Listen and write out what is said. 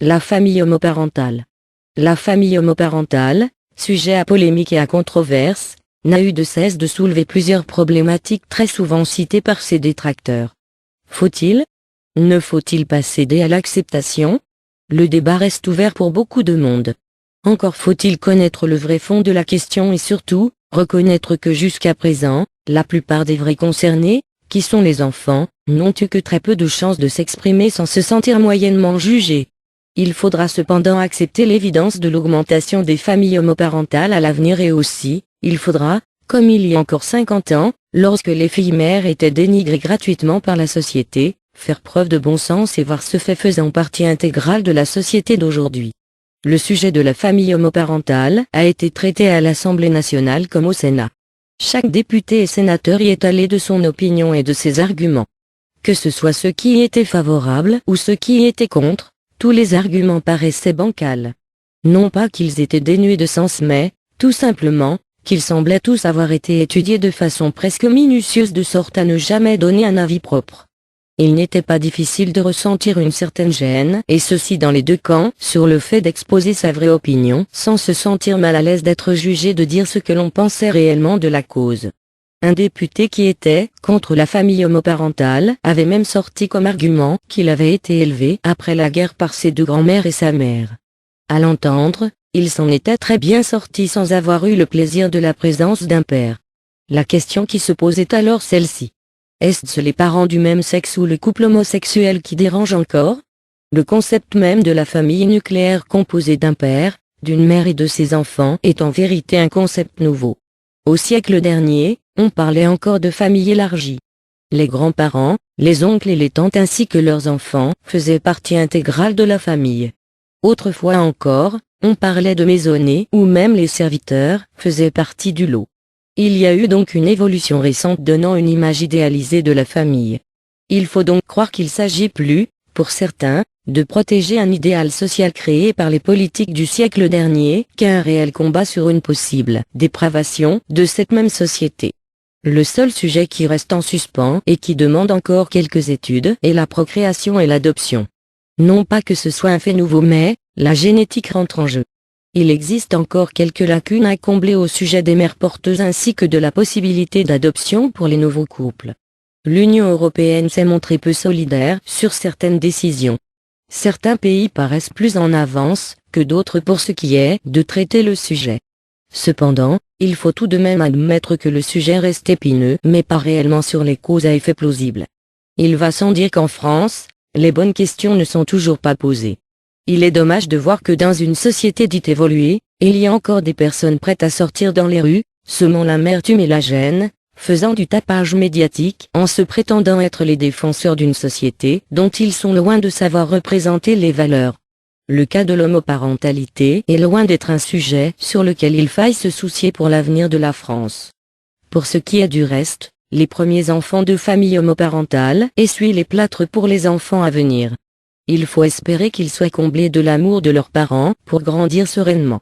La famille homoparentale. La famille homoparentale, sujet à polémique et à controverse, n'a eu de cesse de soulever plusieurs problématiques très souvent citées par ses détracteurs. Faut-il? Ne faut-il pas céder à l'acceptation? Le débat reste ouvert pour beaucoup de monde. Encore faut-il connaître le vrai fond de la question et surtout, reconnaître que jusqu'à présent, la plupart des vrais concernés, qui sont les enfants, n'ont eu que très peu de chances de s'exprimer sans se sentir moyennement jugés. Il faudra cependant accepter l'évidence de l'augmentation des familles homoparentales à l'avenir et aussi, il faudra, comme il y a encore 50 ans, lorsque les filles mères étaient dénigrées gratuitement par la société, faire preuve de bon sens et voir ce fait faisant partie intégrale de la société d'aujourd'hui. Le sujet de la famille homoparentale a été traité à l'Assemblée nationale comme au Sénat. Chaque député et sénateur y est allé de son opinion et de ses arguments. Que ce soit ceux qui y étaient favorables ou ceux qui y étaient contre, tous les arguments paraissaient bancals. Non pas qu'ils étaient dénués de sens mais, tout simplement, qu'ils semblaient tous avoir été étudiés de façon presque minutieuse de sorte à ne jamais donner un avis propre. Il n'était pas difficile de ressentir une certaine gêne, et ceci dans les deux camps, sur le fait d'exposer sa vraie opinion, sans se sentir mal à l'aise d'être jugé de dire ce que l'on pensait réellement de la cause. Un député qui était contre la famille homoparentale avait même sorti comme argument qu'il avait été élevé après la guerre par ses deux grands-mères et sa mère. À l'entendre, il s'en était très bien sorti sans avoir eu le plaisir de la présence d'un père. La question qui se posait alors celle-ci. Est-ce les parents du même sexe ou le couple homosexuel qui dérange encore? Le concept même de la famille nucléaire composée d'un père, d'une mère et de ses enfants est en vérité un concept nouveau. Au siècle dernier, on parlait encore de famille élargie. Les grands-parents, les oncles et les tantes ainsi que leurs enfants faisaient partie intégrale de la famille. Autrefois encore, on parlait de maisonnée ou même les serviteurs faisaient partie du lot. Il y a eu donc une évolution récente donnant une image idéalisée de la famille. Il faut donc croire qu'il s'agit plus, pour certains, de protéger un idéal social créé par les politiques du siècle dernier qu'un réel combat sur une possible dépravation de cette même société. Le seul sujet qui reste en suspens et qui demande encore quelques études est la procréation et l'adoption. Non pas que ce soit un fait nouveau mais, la génétique rentre en jeu. Il existe encore quelques lacunes à combler au sujet des mères porteuses ainsi que de la possibilité d'adoption pour les nouveaux couples. L'Union européenne s'est montrée peu solidaire sur certaines décisions. Certains pays paraissent plus en avance que d'autres pour ce qui est de traiter le sujet. Cependant, il faut tout de même admettre que le sujet reste épineux mais pas réellement sur les causes à effet plausible. Il va sans dire qu'en France, les bonnes questions ne sont toujours pas posées. Il est dommage de voir que dans une société dite évoluée, il y a encore des personnes prêtes à sortir dans les rues, semant l'amertume et la gêne, faisant du tapage médiatique en se prétendant être les défenseurs d'une société dont ils sont loin de savoir représenter les valeurs. Le cas de l'homoparentalité est loin d'être un sujet sur lequel il faille se soucier pour l'avenir de la France. Pour ce qui est du reste, les premiers enfants de familles homoparentales essuient les plâtres pour les enfants à venir. Il faut espérer qu'ils soient comblés de l'amour de leurs parents pour grandir sereinement.